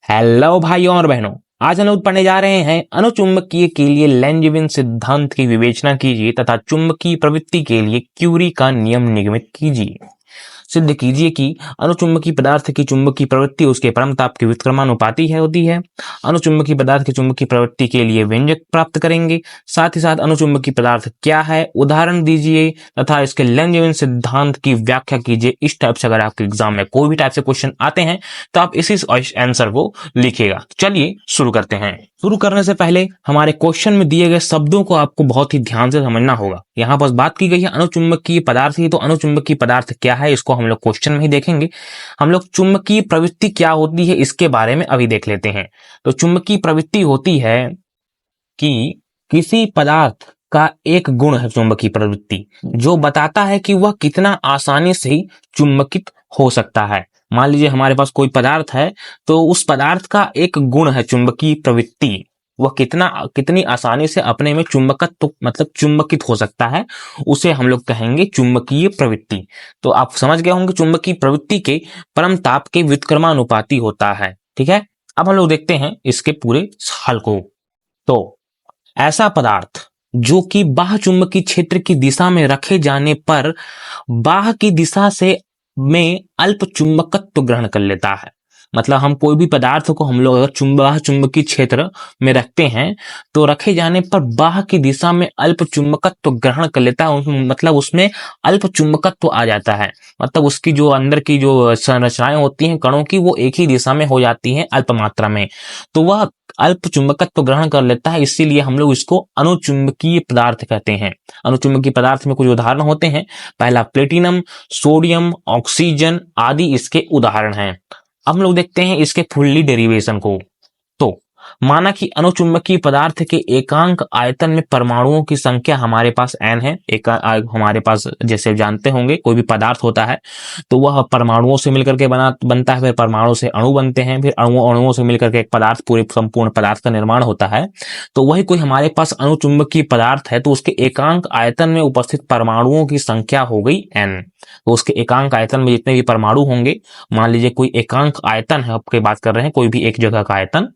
Hello भाइयों और बहनों, आज हम लोग पढ़ने जा रहे हैं अनुचुंबकीय के लिए लैंजविन सिद्धांत की विवेचना कीजिए तथा चुंबकीय प्रवृत्ति के लिए क्यूरी का नियम निगमित कीजिए। सिद्ध कीजिए कि अनुचुंबकीय पदार्थ की चुंबकीय प्रवृत्ति उसके परमताप के व्युत्क्रमानुपाती होती है। अनुचुंबकीय पदार्थ की चुंबकीय प्रवृत्ति के लिए व्यंजक प्राप्त करेंगे। साथ ही साथ अनुचुंबकीय पदार्थ क्या है, उदाहरण दीजिए तथा इसके लैंजविन सिद्धांत की व्याख्या कीजिए। इस टाइप से अगर आपके एग्जाम में कोई भी टाइप से क्वेश्चन आते हैं तो आप इसी आंसर को लिखिएगा। चलिए शुरू करते हैं। शुरू करने से पहले हमारे क्वेश्चन में दिए गए शब्दों को आपको बहुत ही ध्यान से समझना होगा। यहाँ पर बात की गई है अनुचुंबकीय पदार्थ की, तो अनुचुंबकीय पदार्थ क्या है इसको हम लोग क्वेश्चन में ही देखेंगे। हम लोग चुंबकीय प्रवृत्ति क्या होती है इसके बारे में अभी देख लेते हैं। तो चुंबकीय प्रवृत्ति होती है कि किसी पदार्थ का एक गुण है चुंबकीय प्रवृत्ति, जो बताता है कि वह कितना आसानी से चुंबकित हो सकता है। मान लीजिए हमारे पास कोई पदार्थ है, तो उस पदार्थ का एक गुण है चुंबकीय प्रवृत्ति, वह कितनी आसानी से अपने में चुंबकत्व मतलब चुंबकित हो सकता है, उसे हम लोग कहेंगे चुंबकीय प्रवृत्ति। तो आप समझ गए होंगे चुंबकीय प्रवृत्ति के परमताप के व्युत्क्रमानुपाती होता है। ठीक है, अब हम लोग देखते हैं इसके पूरे हल को। तो ऐसा पदार्थ जो कि बाह्य चुंबकीय क्षेत्र की दिशा में रखे जाने पर बाह्य की दिशा से में अल्प चुंबकत्व ग्रहण कर लेता है। मतलब हम कोई भी पदार्थ को हम लोग अगर बाह्य चुंबकीय क्षेत्र में रखते हैं तो रखे जाने पर बाह्य की दिशा में अल्प चुंबकत्व ग्रहण कर लेता है, मतलब उसमें अल्प चुंबकत्व आ जाता है। मतलब उसकी जो अंदर की जो संरचनाएं होती हैं कणों की, वो एक ही दिशा में हो जाती हैं अल्प मात्रा में, तो वह अल्प चुंबकत्व ग्रहण कर लेता है। इसीलिए हम लोग इसको अनुचुंबकीय पदार्थ कहते हैं। अनुचुंबकीय पदार्थ में कुछ उदाहरण होते हैं। पहला प्लेटिनम, सोडियम, ऑक्सीजन आदि इसके उदाहरण हैं। अब हम लोग देखते हैं इसके फुल्ली डेरिवेशन को। तो माना कि अनुचुंबकीय पदार्थ के एकांक आयतन में परमाणुओं की संख्या हमारे पास n है। हमारे पास जैसे जानते होंगे कोई भी पदार्थ होता है तो वह परमाणुओं से मिलकर के बनता है, फिर परमाणु से अणु बनते हैं, फिर अणुओं से मिलकर के एक पदार्थ पूरे संपूर्ण पदार्थ का निर्माण होता है। तो वही कोई हमारे पास अनुचुंबकीय पदार्थ है तो उसके एकांक आयतन में उपस्थित परमाणुओं की संख्या हो गई n। तो उसके एकांक आयतन में जितने भी परमाणु होंगे, मान लीजिए कोई एकांक आयतन है, आपके बात कर रहे हैं कोई भी एक जगह का आयतन,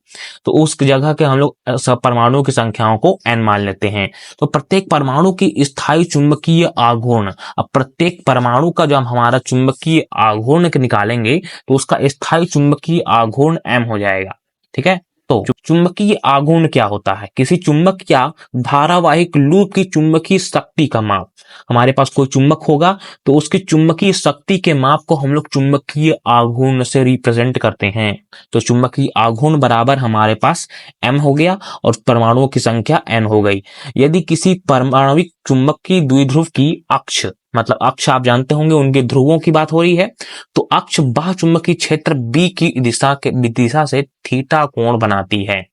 तो उस जगह के हम लोग सब परमाणुओं की संख्याओं को n मान लेते हैं। तो प्रत्येक परमाणु की स्थायी चुंबकीय आघूर्ण, अब प्रत्येक परमाणु का जब हमारा चुंबकीय आघूर्ण निकालेंगे तो उसका स्थायी चुंबकीय आघूर्ण m हो जाएगा। ठीक है, तो चुंबकीय आघूर्ण क्या होता है? किसी चुंबक या धारावाहिक लूप की चुंबकीय शक्ति का माप। हमारे पास कोई चुंबक होगा तो उसकी चुंबकीय शक्ति के माप को हम लोग चुंबकीय आघूर्ण से रिप्रेजेंट करते हैं। तो चुंबकीय आघूर्ण बराबर हमारे पास m हो गया और परमाणुओं की संख्या n हो गई। यदि किसी परमाणविक चुंबक की द्विध्रुव की अक्ष, मतलब अक्ष आप जानते होंगे उनके ध्रुवों की बात हो रही है, तो अक्ष बाह्य चुंबकीय क्षेत्र B की दिशा से थीटा कोण बनाती है।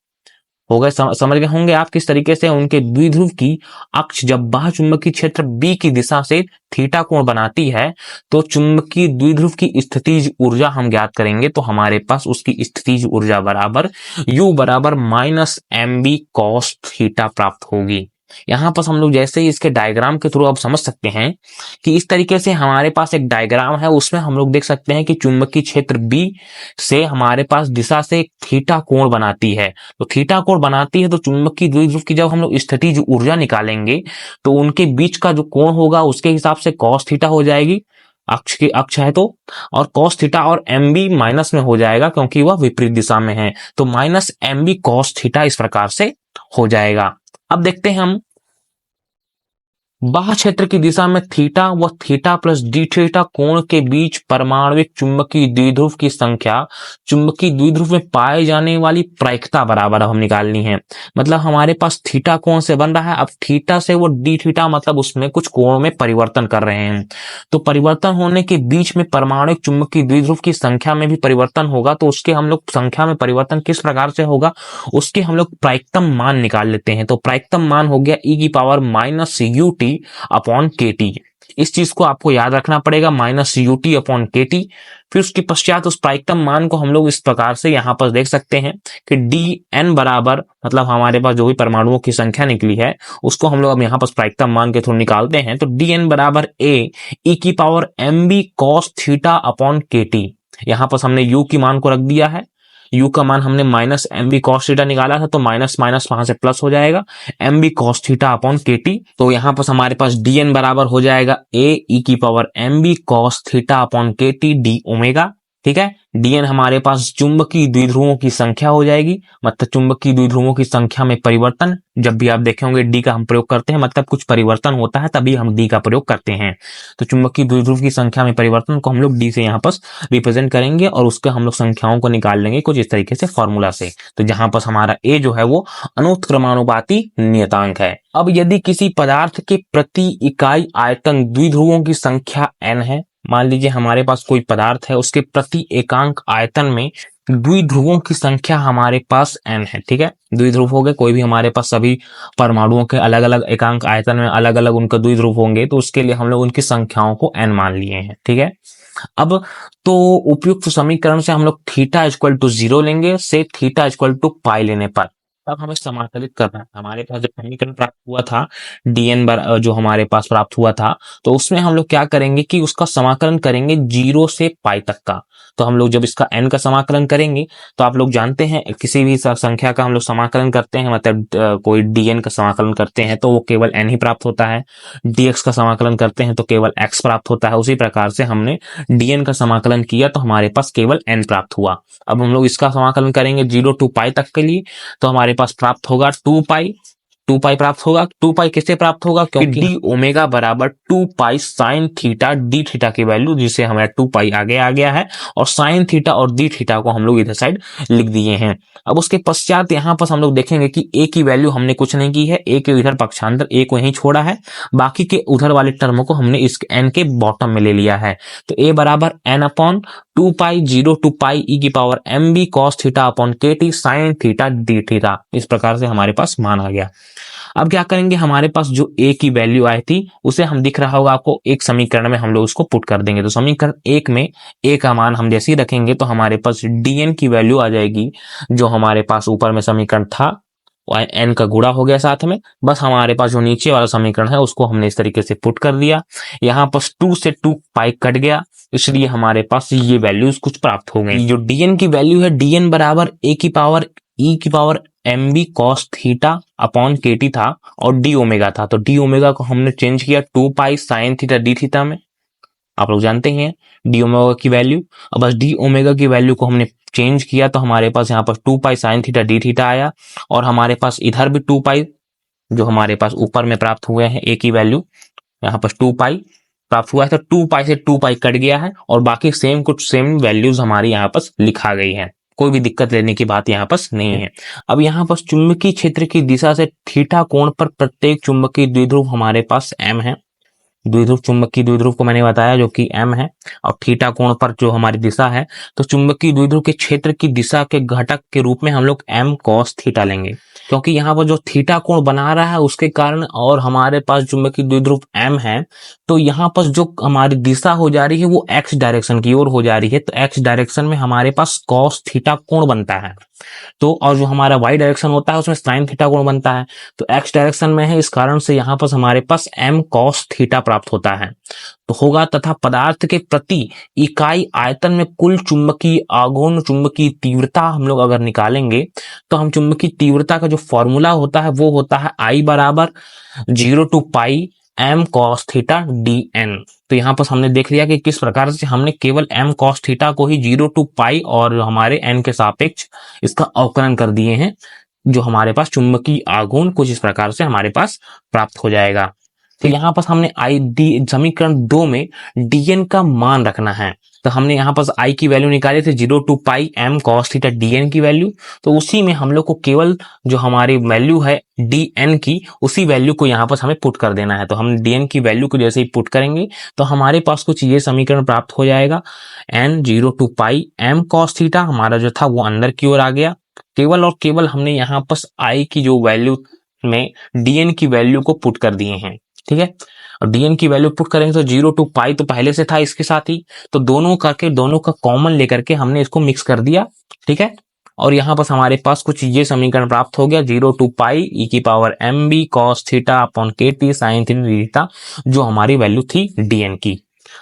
हो गए, समझ गए होंगे आप किस तरीके से उनके द्विध्रुव की अक्ष जब बाह्य चुंबकीय क्षेत्र B की दिशा से थीटा कोण बनाती है तो चुंबकीय द्विध्रुव की स्थितिज ऊर्जा हम ज्ञात करेंगे। तो हमारे पास उसकी स्थितिज ऊर्जा बराबर U बराबर -mb cos थीटा प्राप्त होगी। यहाँ पर हम लोग जैसे ही इसके डायग्राम के थ्रू आप समझ सकते हैं कि इस तरीके से हमारे पास एक डायग्राम है, उसमें हम लोग देख सकते हैं कि चुंबकीय क्षेत्र B से हमारे पास दिशा से थीटा कोण बनाती है। तो थीटा कोण बनाती है तो चुंबकीय द्विध्रुव की जब हम लोग स्थितिज ऊर्जा निकालेंगे तो उनके बीच का जो कोण होगा उसके हिसाब से cos थीटा हो जाएगी, अक्ष है तो, और cos थीटा और mb माइनस में हो जाएगा क्योंकि वह विपरीत दिशा में है, तो -mb cos थीटा इस प्रकार से हो जाएगा। अब देखते हैं हम बाह्य क्षेत्र की दिशा में थीटा व थीटा प्लस डी थीटा कोण के बीच परमाणविक चुंबकीय द्विध्रुव की संख्या चुंबकीय द्विध्रुव में पाए जाने वाली प्रायिकता बराबर हम निकालनी है। मतलब हमारे पास थीटा कोण से बन रहा है, अब थीटा से वो डी थीटा मतलब उसमें कुछ कोण में परिवर्तन कर रहे हैं, तो परिवर्तन होने के बीच में परमाणुक चुंबकीय द्विध्रुव की संख्या में भी परिवर्तन होगा। तो उसके हम लोग संख्या में परिवर्तन किस प्रकार से होगा उसके हम लोग प्रायिकतम मान निकाल लेते हैं। तो प्रायिकतम मान हो गया e⁻−ut अपॉन kt। इस चीज को आपको याद रखना पड़ेगा, -ut अपॉन kt। फिर उसके पश्चात उस प्रायिकतम मान को हम लोग इस प्रकार से यहाँ पर देख सकते हैं कि dn बराबर, मतलब हमारे पास जो भी परमाणुओं की संख्या निकली है उसको हम लोग अब यहाँ पर प्रायिकतम मान के थ्रू निकालते हैं। तो dn बराबर a e⁻mb cos theta upon kt। यहाँ पर हमने u की मान को रख दिया है, u का मान हमने minus m B cos theta निकाला था, तो माइनस माइनस वहां से प्लस हो जाएगा, m B cos theta upon के टी। तो यहाँ पर हमारे पास डी एन बराबर हो जाएगा ए ई की power M B cos theta upon के टी डी ओमेगा। ठीक है, डीएन हमारे पास चुंबकीय द्विध्रुवों की संख्या हो जाएगी, मतलब चुंबकीय द्विध्रुवों की संख्या में परिवर्तन। जब भी आप देखे होंगे डी का हम प्रयोग करते हैं, मतलब कुछ परिवर्तन होता है तभी हम डी का प्रयोग करते हैं। तो चुंबकीय द्विध्रुव की संख्या में परिवर्तन को हम लोग डी से यहाँ पर रिप्रेजेंट करेंगे और उसके हम लोग संख्याओं को निकाल लेंगे कुछ इस तरीके से फॉर्मूला से। तो जहां पर हमारा ए जो है वो अनुत्क्रमानुपाती नियतांक है। अब यदि किसी पदार्थ के प्रति इकाई आयतन द्विध्रुवों की संख्या n है, मान लीजिए हमारे पास कोई पदार्थ है, उसके प्रति एकांक आयतन में द्विध्रुवों की संख्या हमारे पास n है। ठीक है, द्विध्रुव हो गए, कोई भी हमारे पास सभी परमाणुओं के अलग अलग एकांक आयतन में अलग अलग उनका द्विध्रुव होंगे, तो उसके लिए हम लोग उनकी संख्याओं को n मान लिए हैं। ठीक है, अब तो उपयुक्त समीकरण से हम लोग थीटा इक्वल टू 0 लेंगे से थीटा इक्वल टू पाई लेने पर अब हमें समाकलित करना है। हमारे पास जब समीकरण प्राप्त हुआ था डीएन जो हमारे पास प्राप्त हुआ था, तो उसमें हम लोग क्या करेंगे कि उसका समाकलन करेंगे 0 से पाई तक का। तो हम लोग जब इसका n का समाकलन करेंगे, तो आप लोग जानते हैं किसी भी संख्या का हम लोग समाकलन करते हैं, मतलब कोई dn का समाकलन करते हैं तो वो केवल n ही प्राप्त होता है, dx का समाकलन करते हैं तो केवल x प्राप्त होता है। उसी प्रकार से हमने dn का समाकलन किया तो हमारे पास केवल n प्राप्त हुआ। अब हम लोग इसका समाकलन करेंगे 0 to पाई तक के लिए, तो हमारे पास प्राप्त होगा 2 पाई प्राप्त होगा। 2 पाई किससे प्राप्त होगा, क्योंकि डी ओमेगा बराबर 2 pi sine theta D theta की वैल्यू, जिसे हमारा 2 पाई आगे आ गया है और साइन थीटा और डी थीटा को हम लोग इधर साइड लिख दिए हैं। अब उसके पश्चात यहाँ पर हम लोग देखेंगे कि ए की वैल्यू हमने कुछ नहीं की है, ए के इधर पक्षांतर ए को यहीं छोड़ा है, बाकी के उधर वाले टर्मों को हमने इस एन के बॉटम में ले लिया है। तो ए बराबर N upon 2 pi 0 to pi e की power M B cos theta upon के T sine theta D theta, इस प्रकार से हमारे पास मान आ गया। अब क्या करेंगे, हमारे पास जो ए की वैल्यू आई थी उसे हम दिख रहा होगा आपको एक समीकरण में हम लोग उसको पुट कर देंगे। तो समीकरण एक में ए का मान हम जैसे ही रखेंगे तो हमारे पास डीएन की वैल्यू आ जाएगी, जो हमारे पास ऊपर में समीकरण था एन का गुणा हो गया साथ में, बस हमारे पास जो नीचे वाला समीकरण है उसको हमने इस तरीके से पुट कर दिया। यहाँ पर 2 से 2 पाई कट गया, इसलिए हमारे पास ये वैल्यूज कुछ प्राप्त हो गई। जो डीएन की वैल्यू है, डीएन बराबर ए की पावर ई की power M B cos theta upon के टी था और डी ओमेगा था। तो डी ओमेगा को हमने चेंज किया 2 pi sine theta D theta में, आप लोग जानते हैं डी ओमेगा की वैल्यू। अब बस डी ओमेगा की वैल्यू को हमने चेंज किया तो हमारे पास यहाँ पर 2 pi sine theta D theta आया और हमारे पास इधर भी 2 पाई जो हमारे पास ऊपर में प्राप्त हुए हैं ए की वैल्यू, यहाँ पर 2 पाई प्राप्त हुआ है। तो 2 पाई से 2 पाई कट गया है और बाकी कुछ सेम वैल्यूज हमारी यहाँ पर लिखा गई है, कोई भी दिक्कत लेने की बात यहाँ पर नहीं है। अब यहाँ पर चुंबकीय क्षेत्र की दिशा से थीटा कोण पर प्रत्येक चुंबकीय द्विध्रुव हमारे पास m है। द्विध्रुव चुंबकीय द्विध्रुव को मैंने बताया जो कि m है, और थीटा कोण पर जो हमारी दिशा है, तो चुंबकीय द्विध्रुव के क्षेत्र की दिशा के घटक के रूप में हम लोग m cos थीटा लेंगे, क्योंकि यहाँ पर जो थीटा कोण बना रहा है उसके कारण और हमारे पास चुंबकीय द्विध्रुव m है, तो यहाँ पर जो हमारी दिशा हो जा रही है वो x डायरेक्शन की ओर हो जा रही है। तो x डायरेक्शन में हमारे पास cos थीटा कोण बनता है, तो और जो हमारा y डायरेक्शन होता है उसमें साइन थीटा कोण बनता है। तो x डायरेक्शन में है, इस कारण से यहाँ पर हमारे पास m cos थीटा प्राप्त होता है तो होगा। तथा पदार्थ के प्रति इकाई आयतन में कुल चुंबकीय आघूर्ण चुंबकीय तीव्रता हम लोग अगर निकालेंगे तो हम चुंबकीय तीव्रता का जो फॉर्मूला होता है वो होता है I बराबर 0 to pi m cos theta dn। तो यहाँ पर हमने देख लिया कि किस प्रकार से हमने केवल m cos थीटा को ही 0 to पाई और हमारे n के सापेक्ष इसका अवकलन कर दिए हैं, जो हमारे पास चुंबकीय आघूर्ण कुछ इस प्रकार से हमारे पास प्राप्त हो जाएगा। तो यहाँ पर हमने समीकरण 2 में dn का मान रखना है, तो हमने यहाँ पर I की वैल्यू निकाली थी 0 to pi m cos theta dn की वैल्यू, तो उसी में हम लोग को केवल जो हमारी वैल्यू है dn की उसी वैल्यू को यहाँ पर हमें पुट कर देना है। तो हम dn की वैल्यू को जैसे ही पुट करेंगे तो हमारे पास कुछ ये समीकरण प्राप्त हो जाएगा, n 0 to pi m cos theta हमारा जो था वो अंदर की ओर आ गया, केवल और केवल हमने यहाँ पर I की जो वैल्यू में dn की वैल्यू को पुट कर दिए हैं। ठीक है, और dn की वैल्यू पुट करेंगे तो 0 to पाई तो पहले से था इसके साथ ही, तो दोनों करके दोनों का कॉमन लेकर के हमने इसको मिक्स कर दिया। ठीक है, और यहाँ पर हमारे पास कुछ ये समीकरण प्राप्त हो गया 0 to पाई ई की power M B cos theta upon के टी साइन थीटा, जो हमारी वैल्यू थी dn की।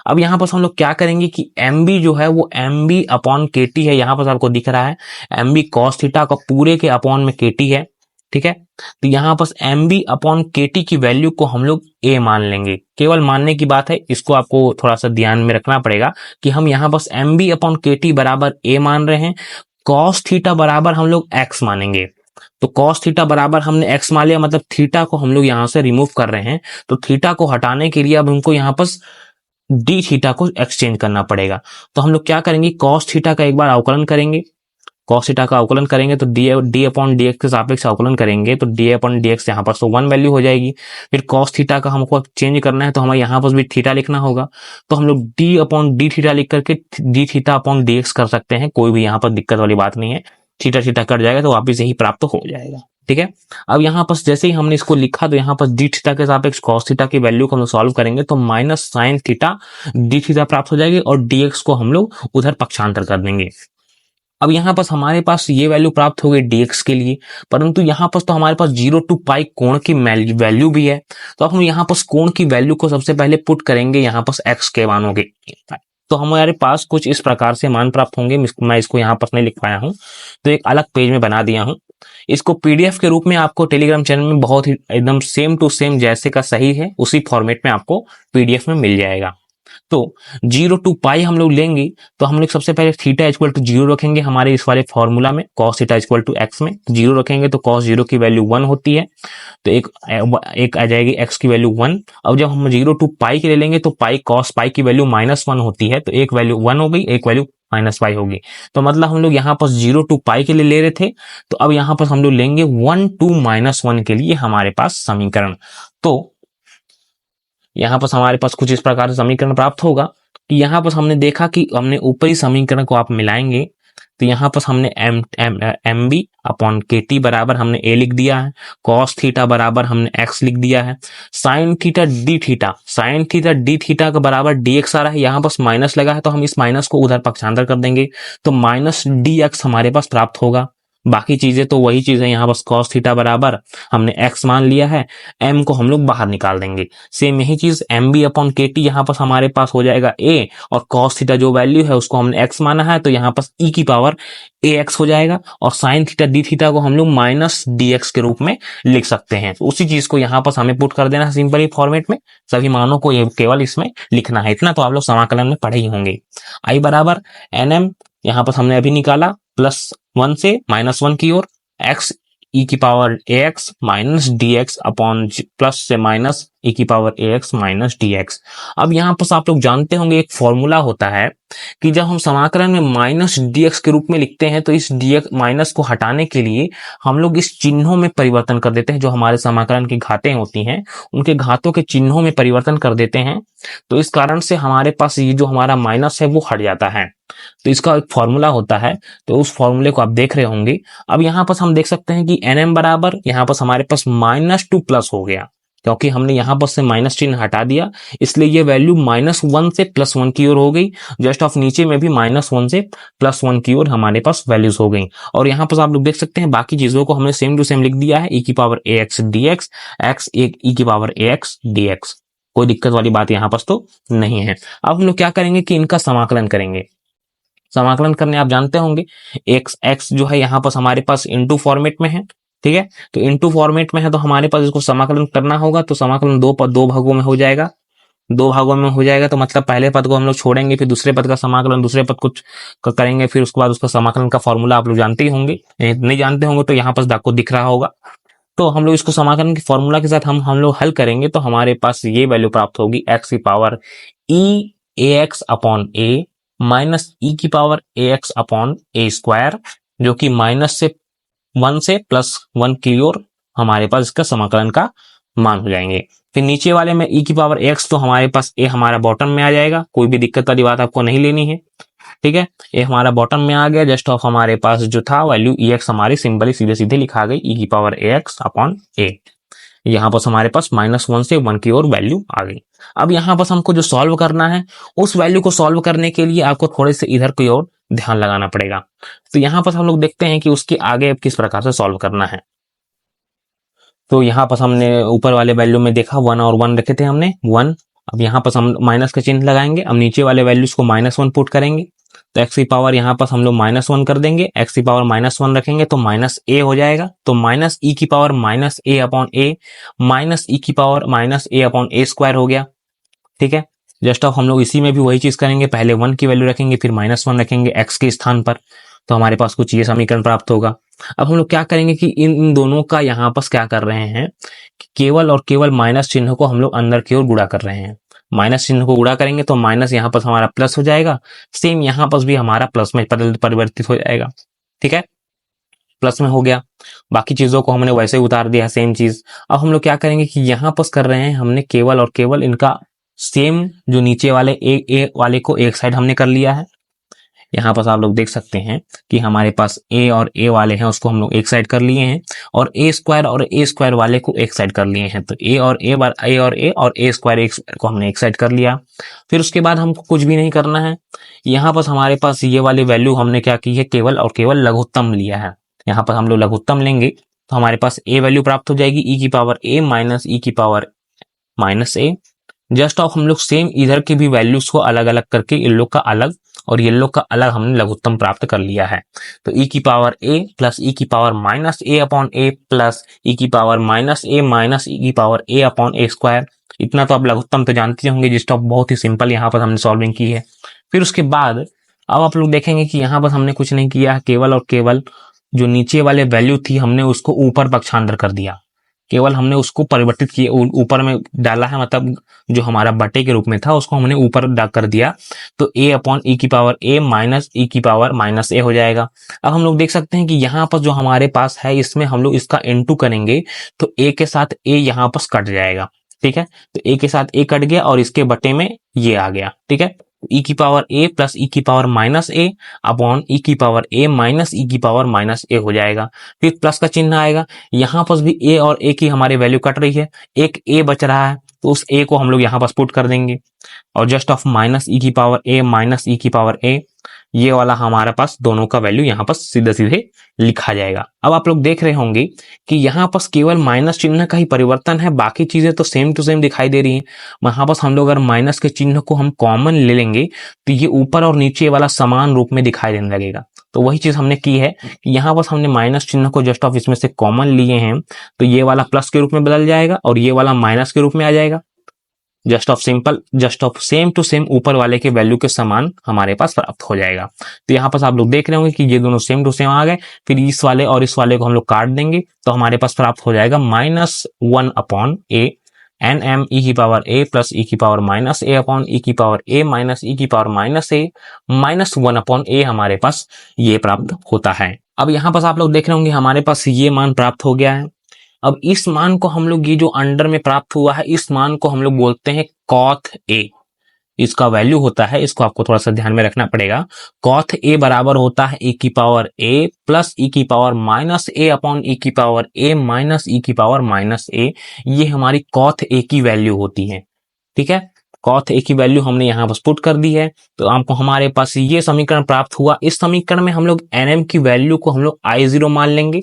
अब यहाँ पर हम लोग क्या करेंगे कि एम बी जो है वो एम बी अपॉन के टी है, यहाँ पर आपको दिख रहा है एम बी कॉस थीटा का पूरे के अपॉन में के टी है, ठीक है। तो यहाँ पर एम बी अपॉन के टी की वैल्यू को हम लोग ए मान लेंगे, केवल मानने की बात है, इसको आपको थोड़ा सा ध्यान में रखना पड़ेगा कि हम यहाँ पर एम बी अपॉन के टी बराबर ए मान रहे हैं, कॉस थीटा बराबर हम लोग एक्स मानेंगे। तो कॉस थीटा बराबर हमने एक्स मान लिया, मतलब थीटा को हम लोग यहाँ से रिमूव कर रहे हैं, तो थीटा को हटाने के लिए अब हमको यहाँ पर डी थीटा को एक्सचेंज करना पड़ेगा। तो हम लोग क्या करेंगे, कॉस थीटा का एक बार अवकलन करेंगे, कॉस थीटा का अवकलन करेंगे तो डी अपॉन डी एक्स के सापेक्ष अवकलन करेंगे तो डी अपॉन डी एक्स यहाँ पर तो 1 वैल्यू हो जाएगी। फिर कॉस थीटा का हमको चेंज करना है तो हमें यहाँ पर भी थीटा लिखना होगा, तो हम लोग डी अपॉन डी थीटा लिख करके D theta upon D x कर सकते हैं, कोई भी यहाँ पर दिक्कत वाली बात नहीं है, थीटा थीटा कट जाएगा तो वापिस यही प्राप्त हो जाएगा, ठीक है। अब यहाँ पर जैसे ही हमने इसको लिखा तो यहाँ पर डी थीटा के सापेक्ष कॉस थीटा की वैल्यू को हम लोग सॉल्व करेंगे तो minus sign theta D theta प्राप्त हो जाएगी और डी एक्स को हम लोग उधर पक्षांतर कर देंगे। अब यहाँ पर हमारे पास ये वैल्यू प्राप्त हो गई dx के लिए, परंतु यहाँ पर तो हमारे पास 0 to पाई कोण की वैल्यू भी है, तो अब हम यहाँ पर कोण की वैल्यू को सबसे पहले पुट करेंगे यहाँ पर x के मानों के, तो हमारे पास कुछ इस प्रकार से मान प्राप्त होंगे। मैं इसको यहाँ पर नहीं लिख पाया हूँ तो एक अलग पेज में बना दिया हूँ, इसको पीडीएफ के रूप में आपको टेलीग्राम चैनल में बहुत ही एकदम सेम टू सेम जैसे का सही है उसी फॉर्मेट में आपको पीडीएफ में मिल जाएगा। तो 0 to पाई हम लोग लेंगे तो हम लोग सबसे पहले थीटा इक्वल टू 0 रखेंगे हमारे इस वाले फॉर्मूला में, cos theta equal to x में 0 रखेंगे तो कॉस 0 की वैल्यू 1 होती है, तो एक आ जाएगी एक्स की वैल्यू 1। अब जब हम 0 to पाई के ले लेंगे तो पाई कॉस पाई की वैल्यू -1 होती है, तो एक वैल्यू 1 हो गई, एक वैल्यू -पाई होगी, तो मतलब हम लोग यहाँ पर 0 to पाई के लिए ले रहे थे, तो अब यहाँ पर हम लोग लेंगे 1 to -1 के लिए हमारे पास समीकरण। तो यहाँ पर हमारे पास कुछ इस प्रकार से समीकरण प्राप्त होगा कि यहाँ पर हमने देखा कि हमने ऊपरी समीकरण को आप मिलाएंगे तो यहाँ पर हमने एम बी अपॉन के टी बराबर हमने ए लिख दिया है, कॉस थीटा बराबर हमने एक्स लिख दिया है, साइन थीटा डी थीटा का बराबर डी एक्स आ रहा है, यहाँ पर माइनस लगा है तो हम इस माइनस को उधर पक्षांतर कर देंगे तो माइनस डी एक्स हमारे पास प्राप्त होगा। बाकी चीजें तो वही चीज है, यहाँ बस कॉस थीटा बराबर हमने एक्स मान लिया है, एम को हम लोग बाहर निकाल देंगे, सेम यही चीज एम बी अपॉन के टी यहाँ पर हमारे पास हो जाएगा ए, और कॉस थीटा जो वैल्यू है उसको हमने एक्स माना है तो यहाँ पर ई की पावर ए एक्स हो जाएगा, और साइन थीटा डी थीटा को हम लोग माइनस डी एक्स के रूप में लिख सकते हैं। तो उसी चीज को यहाँ पर हमें पुट कर देना है सिंपली फॉर्मेट में, सभी मानों को ये केवल इसमें लिखना है, इतना तो आप लोग समाकलन में पढ़े ही होंगे। आई बराबर एन एम यहाँ पर हमने अभी निकाला +1 से -1 की ओर, x e की power ax minus D x upon plus से माइनस e की power ax minus D x. अब यहाँ पर आप लोग जानते होंगे एक फॉर्मूला होता है कि जब हम समाकलन में माइनस डी एक्स के रूप में लिखते हैं तो इस डी एक्स माइनस को हटाने के लिए हम लोग इस चिन्हों में परिवर्तन कर देते हैं, जो हमारे समाकलन की घातें होती हैं उनके घातों के चिन्हों में परिवर्तन कर देते हैं, तो इस कारण से हमारे पास ये जो हमारा माइनस है वो हट जाता है। तो इसका एक फॉर्मूला होता है, तो उस फॉर्मूले को आप देख रहे होंगे। अब यहाँ पर हम देख सकते हैं कि एन एम बराबर यहाँ पर हमारे पास -2 प्लस हो गया, क्योंकि हमने यहाँ पर से माइनस चिन्ह हटा दिया, इसलिए ये वैल्यू -1 से +1 की ओर हो गई। जस्ट ऑफ नीचे में भी -1 से +1 की ओर हमारे पास वैल्यूज हो गई, और यहाँ पर आप लोग देख सकते हैं बाकी चीजों को हमने सेम टू सेम लिख दिया है, e की पावर ax dx, x एक e की पावर ax dx, कोई दिक्कत वाली बात यहाँ पर तो नहीं है। अब हम लोग क्या करेंगे कि इनका समाकलन करेंगे। समाकलन करने आप जानते होंगे x जो है यहाँ पर हमारे पास इनटू फॉर्मेट में है, ठीक है, तो इनटू फॉर्मेट में है तो हमारे पास इसको समाकलन करना होगा, तो समाकलन दो भागों में हो जाएगा, तो मतलब पहले पद को हम लोग छोड़ेंगे, फिर दूसरे पद का समाकलन दूसरे पद को करेंगे, फिर उसके बाद उसका समाकलन का फॉर्मूला आप लोग जानते ही होंगे, नहीं जानते होंगे तो यहाँ पर आपको दिख रहा होगा। तो हम लोग इसको समाकलन के फॉर्मूला के साथ हम लोग हल करेंगे तो हमारे पास ये वैल्यू प्राप्त होगी, x की power e ax upon a minus e की power ax upon a square, जो कि -1 से +1 की ओर हमारे पास इसका समाकलन का मान हो जाएंगे। फिर नीचे वाले में e की पावर x, तो हमारे पास a हमारा बॉटम में आ जाएगा, कोई भी दिक्कत वाली बात आपको नहीं लेनी है, ठीक है, ये हमारा बॉटम में आ गया। जस्ट ऑफ हमारे पास जो था वैल्यू ex हमारी सिंपली सीधे सीधे लिखा गई, e की पावर ax अपॉन a, यहाँ पर हमारे पास -1 से 1 की ओर वैल्यू आ गई। अब यहाँ पर हमको जो सॉल्व करना है, उस वैल्यू को सॉल्व करने के लिए आपको थोड़े से इधर की ओर ध्यान लगाना पड़ेगा। तो यहाँ पर हम लोग देखते हैं कि उसके आगे अब किस प्रकार से सॉल्व करना है। तो यहाँ पर हमने ऊपर वाले वैल्यू में देखा 1 और 1 रखे थे हमने, 1 अब यहाँ पर हम माइनस का चिन्ह लगाएंगे। अब नीचे वाले वैल्यूज को -1 पुट करेंगे तो एक्स की पावर यहाँ पर हम लोग -1 कर देंगे, एक्स की पावर -1 रखेंगे तो माइनस ए हो जाएगा। तो माइनस ई की पावर माइनस ए अपॉन ए माइनस ई की पावर माइनस ए अपॉन ए स्क्वायर हो गया। ठीक है, जस्ट अब हम लोग इसी में भी वही चीज करेंगे, पहले 1 की वैल्यू रखेंगे फिर -1 रखेंगे एक्स के स्थान पर, तो हमारे पास कुछ ये समीकरण प्राप्त होगा। अब हम लोग क्या करेंगे कि इन दोनों का यहाँ पर क्या कर रहे हैं कि केवल और केवल माइनस चिन्ह को हम लोग अंदर की ओर गुणा कर रहे हैं। माइनस चिन्ह को गुणा करेंगे तो माइनस यहाँ पर हमारा प्लस हो जाएगा, सेम यहाँ पर भी हमारा प्लस में परिवर्तित हो जाएगा। ठीक है, प्लस में हो गया। बाकी चीजों को हमने वैसे ही उतार दिया सेम चीज। अब हम लोग क्या करेंगे कि यहाँ पर कर रहे हैं हमने केवल और केवल इनका सेम जो नीचे वाले ए वाले को एक साइड हमने कर लिया है। यहाँ पर आप लोग देख सकते हैं कि हमारे पास ए और ए वाले हैं उसको हम लोग एक साइड कर लिए हैं, और ए स्क्वायर वाले को एक साइड कर लिए हैं। तो ए और ए स्क्वायर को हमने एक साइड कर लिया। फिर उसके बाद हमको कुछ भी नहीं करना है। यहाँ पर हमारे पास ये वाली वैल्यू हमने क्या की है, केवल और केवल लघुत्तम लिया है। यहाँ पर हम लोग लघुत्तम लेंगे तो हमारे पास ए वैल्यू प्राप्त हो जाएगी ई की पावर ए माइनस ई की power minus A. Just of हम लोग सेम इधर के भी वैल्यूज को अलग अलग करके इन लोग का अलग और ये लोग का अलग हमने लघुत्तम प्राप्त कर लिया है। तो ई की पावर ए प्लस ई की पावर माइनस ए अपॉन ए प्लस ई की पावर माइनस ए माइनस ई की पावर ए अपॉन ए स्क्वायर। इतना तो आप लघुत्तम तो जानते होंगे, जिसका बहुत ही सिंपल यहाँ पर हमने सॉल्विंग की है। फिर उसके बाद अब आप लोग देखेंगे कि यहाँ पर हमने कुछ नहीं किया है, केवल और केवल जो नीचे वाले वैल्यू थी हमने उसको ऊपर पक्षांतर कर दिया, केवल हमने उसको परिवर्तित किया, ऊपर में डाला है, मतलब जो हमारा बटे के रूप में था उसको हमने ऊपर कर दिया। तो ए अपॉन ई की पावर ए माइनस ई की पावर माइनस ए हो जाएगा। अब हम लोग देख सकते हैं कि यहाँ पर जो हमारे पास है इसमें हम लोग इसका इनटू करेंगे तो ए के साथ ए यहाँ पर कट जाएगा। ठीक है, तो ए के साथ ए कट गया और इसके बटे में ये आ गया। ठीक है, ई की पावर ए प्लस ई की पावर माइनस ए अपॉन ई की पावर ए माइनस ई की पावर माइनस ए हो जाएगा। फिर प्लस का चिन्ह आएगा, यहाँ पर भी ए और ए की हमारी वैल्यू कट रही है, एक ए बच रहा है तो उस ए को हम लोग यहाँ पर पुट कर देंगे और जस्ट ऑफ माइनस ई की पावर ए माइनस ई की पावर ए, ये वाला हमारे पास दोनों का वैल्यू यहाँ पर सीधे सीधे लिखा जाएगा। अब आप लोग देख रहे होंगे कि यहाँ पर केवल माइनस चिन्ह का ही परिवर्तन है, बाकी चीजें तो सेम टू सेम दिखाई दे रही हैं। यहाँ पर हम लोग अगर माइनस के चिन्ह को हम कॉमन ले लेंगे तो ये ऊपर और नीचे वाला समान रूप में दिखाई देने लगेगा। तो वही चीज हमने की है कि यहाँ पर हमने माइनस चिन्ह को जस्ट ऑफ इसमें से कॉमन लिए हैं तो ये वाला प्लस के रूप में बदल जाएगा और ये वाला माइनस के रूप में आ जाएगा। Just of same to same ऊपर वाले के वैल्यू के समान हमारे पास प्राप्त हो जाएगा। तो यहाँ पर आप लोग देख रहे होंगे कि ये दोनों सेम टू सेम आ गए। फिर इस वाले और इस वाले को हम लोग काट देंगे तो हमारे पास प्राप्त हो जाएगा -1 upon A N M E की पावर ए प्लस ई की पावर माइनस ए अपॉन ई की पावर ए माइनस ई की पावर माइनस ए -1 अपॉन ए हमारे पास ये प्राप्त होता है। अब यहाँ पर आप लोग देख रहे होंगे हमारे पास ये मान प्राप्त हो गया है। अब इस मान को हम लोग, ये जो अंडर में प्राप्त हुआ है इस मान को हम लोग बोलते हैं कॉथ ए। इसका वैल्यू होता है, इसको आपको थोड़ा सा ध्यान में रखना पड़ेगा, कॉथ ए बराबर होता है ई की पावर ए प्लस ई की पावर माइनस ए अपॉन ई की पावर ए माइनस ई की पावर माइनस ए। ये हमारी कॉथ ए की वैल्यू होती है। ठीक है, कॉथ ए की वैल्यू हमने यहाँ पर पुट कर दी है तो आपको हमारे पास ये समीकरण प्राप्त हुआ। इस समीकरण में हम लोग एनएम की वैल्यू को हम लोग I0 मान लेंगे।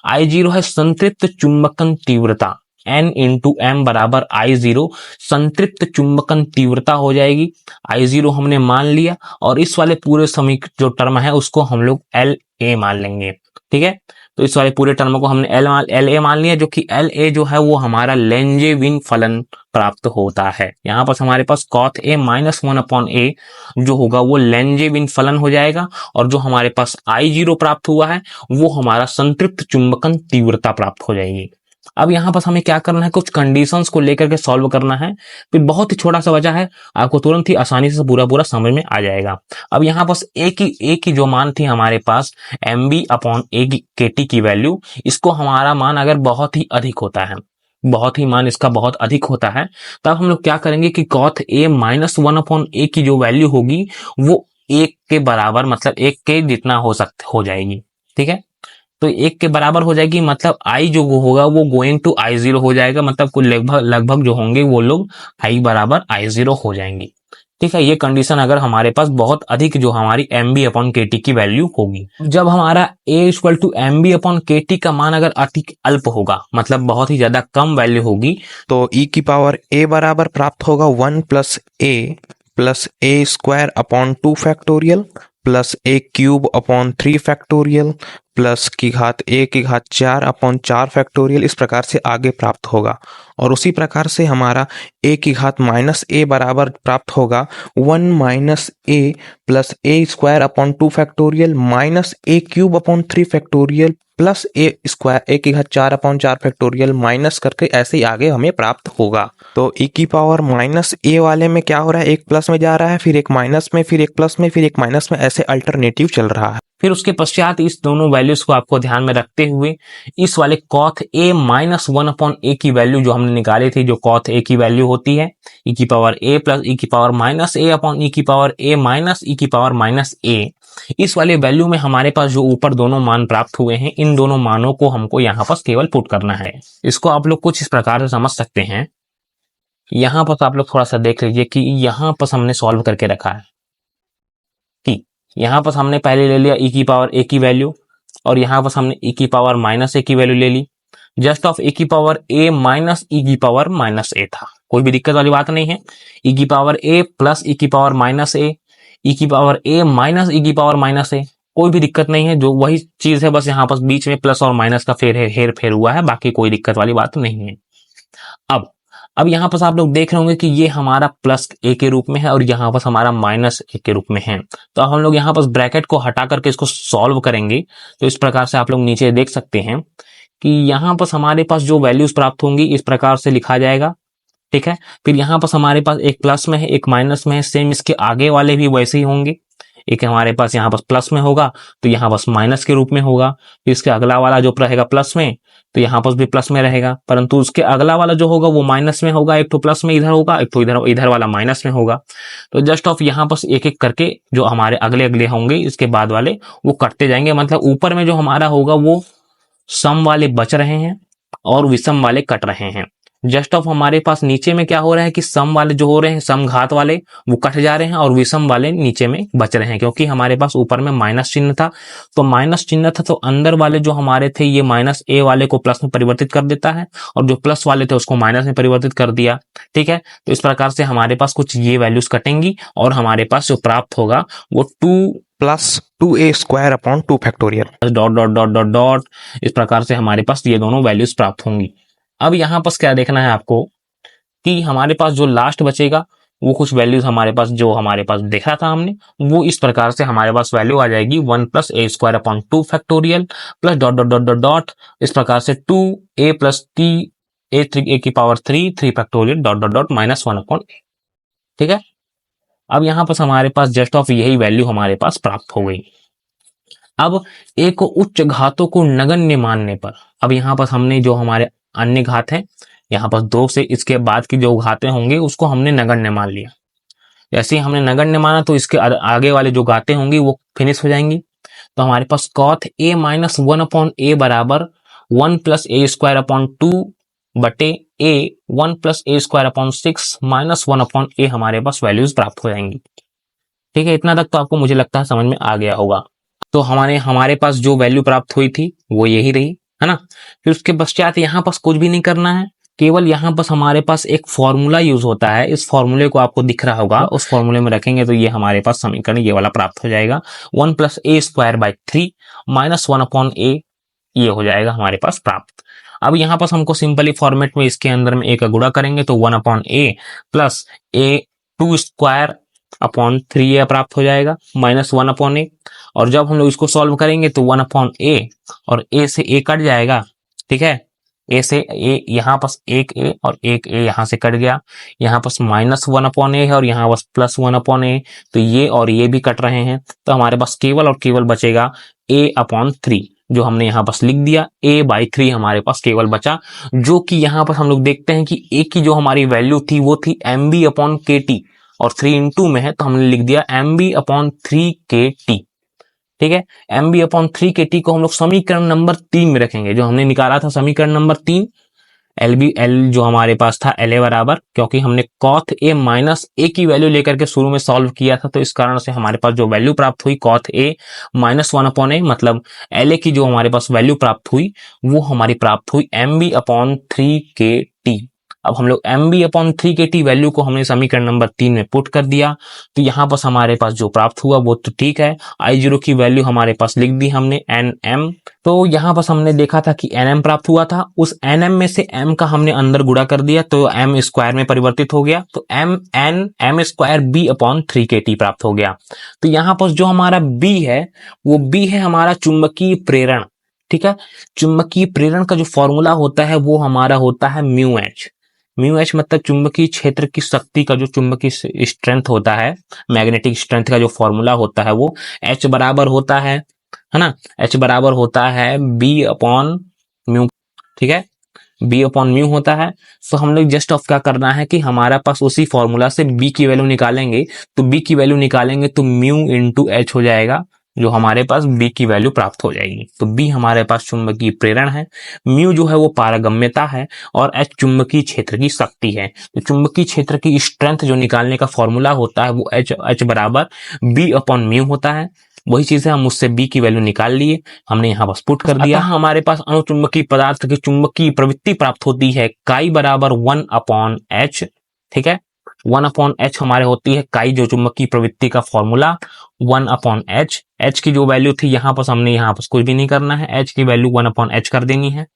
I0 है संतृप्त चुंबकन तीव्रता, N इंटू एम बराबर I0 संतृप्त चुंबकन तीव्रता हो जाएगी। I0 हमने मान लिया और इस वाले पूरे समीकरण जो टर्म है उसको हम लोग LA मान लेंगे। ठीक है, तो इस वाले पूरे टर्म को हमने LA मान लिया, जो कि LA जो है वो हमारा लेंजेविन फलन प्राप्त होता है। यहाँ पर हमारे पास कॉथ ए -1 अपॉन ए जो होगा वो लेंजेविन फलन हो जाएगा और जो हमारे पास I0 प्राप्त हुआ है वो हमारा संतृप्त चुंबकन तीव्रता प्राप्त हो जाएगी। अब यहाँ पर हमें क्या करना है, कुछ कंडीशंस को लेकर के सॉल्व करना है। फिर बहुत ही छोटा सा वजह है, आपको तुरंत ही आसानी से पूरा समझ में आ जाएगा। अब यहाँ पास ए की जो मान थी हमारे पास mb अपॉन ए के टी की वैल्यू, इसको हमारा मान अगर बहुत ही अधिक होता है, बहुत ही मान इसका बहुत अधिक होता है, तब हम लोग क्या करेंगे कि कॉथ ए -1 अपॉन ए की जो वैल्यू होगी वो 1 के बराबर, मतलब 1 के जितना हो जाएगी। ठीक है, तो 1 के बराबर हो जाएगी, मतलब I जो होगा वो गोइंग टू I0 हो जाएगा, मतलब कुछ लगभग जो होंगे वो लोग I बराबर I0 हो जाएंगे। ठीक है, ये कंडीशन अगर हमारे पास बहुत अधिक जो हमारी mb/kt की वैल्यू होगी। जब हमारा a इक्वल टू mb/kt का मान अगर अधिक अल्प होगा, मतलब बहुत ही ज्यादा कम वैल्यू होगी, तो e की पावर a बराबर प्राप्त होगा 1 plus a square upon 2 factorial plus a cube upon 3 factorial plus की घात a की घात 4 अपॉन 4 फैक्टोरियल, इस प्रकार से आगे प्राप्त होगा। और उसी प्रकार से हमारा a की घात माइनस a बराबर प्राप्त होगा 1 minus a plus a square upon 2 factorial minus a cube upon 3 factorial plus a square a की घात 4 अपॉन 4 फैक्टोरियल माइनस करके ऐसे ही आगे हमें प्राप्त होगा। तो e की पावर माइनस a वाले में क्या हो रहा है, एक प्लस में जा रहा है, फिर एक माइनस में, फिर एक प्लस में, फिर एक माइनस में, ऐसे अल्टरनेटिव चल रहा है। फिर उसके पश्चात इस दोनों वैल्यूज को आपको ध्यान में रखते हुए इस वाले कॉथ a माइनस 1/a की वैल्यू जो हमने निकाली थी, जो कॉथ a की वैल्यू होती है e की पावर a प्लस e की power minus a upon e की पावर a माइनस e की पावर माइनस a, इस वाले वैल्यू में हमारे पास जो ऊपर दोनों मान प्राप्त हुए हैं, इन दोनों मानों को हमको यहाँ पर केवल पुट करना है। इसको आप लोग कुछ इस प्रकार से समझ सकते हैं। यहाँ पर आप लोग थोड़ा सा देख लीजिए कि यहाँ पर हमने सॉल्व करके रखा है कि यहाँ पर हमने पहले ले लिया e की पावर a की वैल्यू और यहाँ पर हमने e की पावर माइनस a की वैल्यू ले ली। जस्ट ऑफ e की पावर a माइनस e की पावर माइनस a था, कोई भी दिक्कत वाली बात नहीं है। e की पावर a प्लस e की पावर माइनस a, e की पावर a माइनस e की पावर माइनस a, कोई भी दिक्कत नहीं है, जो वही चीज है, बस यहाँ पर बीच में प्लस और माइनस का हेर फेर हुआ है, बाकी कोई दिक्कत वाली बात नहीं है। अब यहाँ पर आप लोग देख रहे होंगे कि ये हमारा प्लस a के रूप में है और यहाँ पर हमारा माइनस a के रूप में है। तो हम लोग यहाँ पर ब्रैकेट को हटा करके इसको सॉल्व करेंगे। तो इस प्रकार से आप लोग नीचे देख सकते हैं कि यहाँ पर हमारे पास जो वैल्यूज प्राप्त होंगी इस प्रकार से लिखा जाएगा। ठीक है, फिर यहाँ पर हमारे पास एक प्लस में है, एक माइनस में है, सेम इसके आगे वाले भी वैसे ही होंगे। एक हमारे पास यहाँ पर प्लस में होगा तो यहाँ पर माइनस के रूप में होगा, फिर इसके अगला वाला जो रहेगा प्लस में तो यहाँ पर भी प्लस में रहेगा, परंतु उसके अगला वाला जो होगा वो माइनस में होगा, एक तो प्लस में इधर होगा, एक तो इधर वाला माइनस में होगा। तो जस्ट ऑफ यहाँ पर एक एक करके जो हमारे अगले अगले होंगे इसके बाद वाले वो कटते जाएंगे, मतलब ऊपर में जो हमारा होगा वो सम वाले बच रहे हैं और विषम वाले कट रहे हैं। जस्ट ऑफ हमारे पास नीचे में क्या हो रहा है कि सम वाले जो हो रहे हैं, सम घात वाले वो कट जा रहे हैं और विषम वाले नीचे में बच रहे हैं, क्योंकि हमारे पास ऊपर में माइनस चिन्ह था। तो माइनस चिन्ह था तो अंदर वाले जो हमारे थे ये माइनस a वाले को प्लस में परिवर्तित कर देता है और जो प्लस वाले थे उसको माइनस में परिवर्तित कर दिया। ठीक है, तो इस प्रकार से हमारे पास कुछ ये वैल्यूज कटेंगी और हमारे पास जो प्राप्त होगा वो 2 plus 2a square upon 2 factorial dot dot dot dot dot, इस प्रकार से हमारे पास ये दोनों वैल्यूज प्राप्त होंगी। अब यहाँ पर क्या देखना है आपको कि हमारे पास जो लास्ट बचेगा वो कुछ वैल्यूज हमारे पास जो हमारे पास देखा था हमने, वो इस प्रकार से हमारे पास वैल्यू आ जाएगी 1 plus a square upon 2 factorial plus dot dot dot dot dot, इस प्रकार से 2a प्लस a की power 3 factorial dot dot dot minus 1 upon a। ठीक है, अब यहाँ पर हमारे पास जस्ट ऑफ यही वैल्यू हमारे पास प्राप्त हो गई। अब a को उच्च घातों को नगण्य मानने पर, अब यहाँ पर हमने जो हमारे अन्य घात है यहाँ पर 2 से इसके बाद की जो घातें होंगे उसको हमने नगण्य मान लिया। जैसे ही हमने नगण्य माना तो इसके आगे वाले जो घातें होंगी वो फिनिश हो जाएंगी। तो हमारे पास कॉथ a माइनस 1 अपॉन a बराबर 1 प्लस a स्क्वायर अपॉन 2 बटे a 1 plus a square upon 6 minus 1 upon a हमारे पास वैल्यूज प्राप्त हो जाएंगी। ठीक है, इतना तक तो आपको मुझे लगता है समझ में आ गया होगा। तो हमारे पास जो वैल्यू प्राप्त हुई थी वो यही रही, है ना। फिर उसके पश्चात यहाँ पास कुछ भी नहीं करना है, केवल यहाँ पास हमारे पास एक फॉर्मूला यूज होता है। इस फॉर्मूले को आपको दिख रहा होगा, उस फॉर्मूले में रखेंगे तो ये हमारे पास समीकरण ये वाला प्राप्त हो जाएगा 1 plus a square by 3 minus 1 upon a, ये हो जाएगा हमारे पास प्राप्त। अब यहाँ पास हमको सिंपली फॉर्मेट में इसके अंदर में a का गुणा करेंगे तो 1 upon a plus a 2 square upon 3a प्राप्त हो जाएगा माइनस 1 अपॉन a। और जब हम लोग इसको सॉल्व करेंगे तो 1 अपॉन a और a से a कट जाएगा। ठीक है, a से a यहाँ पास एक a और एक a यहाँ से कट गया, यहाँ पास माइनस 1 अपॉन a है और यहाँ पास प्लस 1 अपॉन a, तो ये और ये भी कट रहे हैं। तो हमारे पास केवल और केवल बचेगा a अपॉन 3, जो हमने यहाँ पास लिख दिया a बाई 3 हमारे पास केवल बचा, जो कि यहाँ पर हम लोग देखते हैं कि a की जो हमारी वैल्यू थी वो थी mb अपॉन kt और 3 इंटू में है तो हमने लिख दिया mb अपॉन 3 kt। ठीक है, mb अपॉन 3 kt को हम लोग समीकरण नंबर 3 में रखेंगे, जो हमने निकाला था समीकरण नंबर 3 एल जो हमारे पास था एल ए बराबर, क्योंकि हमने कॉथ ए माइनस ए की वैल्यू लेकर के शुरू में सॉल्व किया था, तो इस कारण से हमारे पास जो वैल्यू प्राप्त हुई कॉथ ए माइनस 1/a, मतलब एल ए की जो हमारे पास वैल्यू प्राप्त हुई वो हमारी प्राप्त हुई mb/3kt। अब हम लोग mb/3kt वैल्यू को हमने समीकरण नंबर 3 में पुट कर दिया, तो यहाँ पर हमारे पास जो प्राप्त हुआ वो तो ठीक है। I0 की वैल्यू हमारे पास लिख दी हमने nm, तो यहाँ पर हमने देखा था कि nm प्राप्त हुआ था, उस nm में से m का हमने अंदर गुणा कर दिया तो m स्क्वायर में परिवर्तित हो गया, तो m स्क्वायर b/3kt प्राप्त हो गया। तो यहाँ पर जो हमारा b है वो b है हमारा चुंबकीय प्रेरण, ठीक है। चुंबकीय प्रेरण का जो फॉर्मूला होता है वो हमारा होता है म्यू एच मतलब चुंबकीय क्षेत्र की शक्ति का जो चुंबकीय स्ट्रेंथ होता है, मैग्नेटिक स्ट्रेंथ का जो फॉर्मूला होता है वो H बराबर होता है ना, H बराबर होता है B/म्यू, ठीक है, B/म्यू होता है। तो हम लोग जस्ट ऑफ क्या करना है कि हमारा पास उसी फॉर्मूला से B की वैल्यू निकालेंगे, तो B की वैल्यू निकालेंगे तो म्यू इंटू H हो जाएगा, जो हमारे पास B की वैल्यू प्राप्त हो जाएगी। तो B हमारे पास चुंबकीय प्रेरण है, म्यू जो है वो पारगम्यता है और H चुंबकीय क्षेत्र की शक्ति है। तो चुंबकीय क्षेत्र की स्ट्रेंथ जो निकालने का फॉर्मूला होता है वो H बराबर B/म्यू होता है। वही चीज है, हम उससे B की वैल्यू निकाल लिए, हमने यहाँ बस पुट कर दिया। हमारे पास अणुचुंबकीय पदार्थ की चुंबकीय प्रवृत्ति प्राप्त होती है काई बराबर 1/h, ठीक है। 1/h हमारे होती है काई जो चुंबकीय प्रवृत्ति का फॉर्मूला 1/h। h की जो वैल्यू थी यहाँ पर हमने यहाँ पर कुछ भी नहीं करना है, h की वैल्यू 1/h कर देनी है,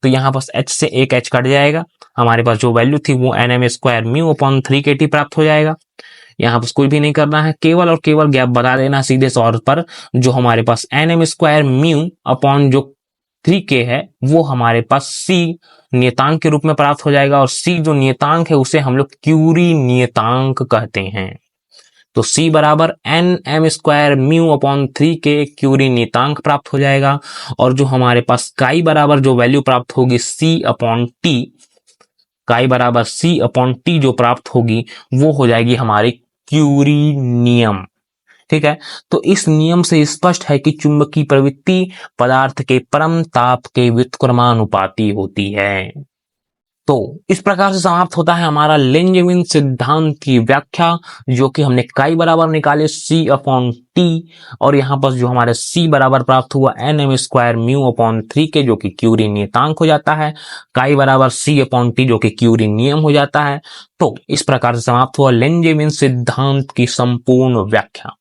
तो यहाँ पर h से एक h कट जाएगा, हमारे पास जो वैल्यू थी वो nm स्क्वायर μ/3kt प्राप्त हो जाएगा। यहाँ पर कुछ भी नहीं करना है, केवल और केवल गैप बता देना सीधे तौर पर, जो हमारे पास nm स्क्वायर μ/जो 3k है वो हमारे पास C नियतांक के रूप में प्राप्त हो जाएगा, और C जो नियतांक है उसे हम लोग क्यूरी नियतांक कहते हैं। तो C बराबर nm स्क्वायर μ/3k क्यूरी नियतांक प्राप्त हो जाएगा, और जो हमारे पास काई बराबर जो वैल्यू प्राप्त होगी C/T, काई बराबर C/T जो प्राप्त होगी वो हो जाएगी हमारी क्यूरी नियम, ठीक है। तो इस नियम से स्पष्ट है कि चुंबकीय प्रवृत्ति पदार्थ के परम ताप के व्युत्क्रमानुपाती होती है। तो इस प्रकार से समाप्त होता है हमारा लेंजेविन सिद्धांत की व्याख्या, जो कि हमने काई बराबर निकाले C/T, और यहाँ पर जो हमारे C बराबर प्राप्त हुआ nm स्क्वायर μ/3k जो कि क्यूरी नियतांक हो जाता है, काई बराबर C/T जो कि क्यूरी नियम हो जाता है। तो इस प्रकार से समाप्त हुआ लेंजेविन सिद्धांत की संपूर्ण व्याख्या।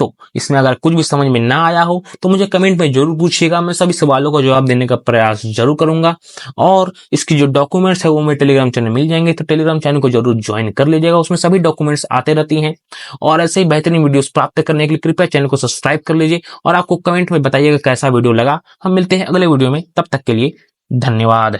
तो इसमें अगर कुछ भी समझ में ना आया हो तो मुझे कमेंट में जरूर पूछिएगा, मैं सभी सवालों का जवाब देने का प्रयास जरूर करूंगा। और इसकी जो डॉक्यूमेंट्स है वो मेरे टेलीग्राम चैनल मिल जाएंगे, तो टेलीग्राम चैनल को जरूर ज्वाइन कर लीजिएगा, उसमें सभी डॉक्यूमेंट्स आते रहती हैं। और ऐसे ही बेहतरीन वीडियोस प्राप्त करने के लिए कृपया चैनल को सब्सक्राइब कर लीजिए, और आपको कमेंट में बताइएगा कैसा वीडियो लगा। हम मिलते हैं अगले वीडियो में, तब तक के लिए धन्यवाद।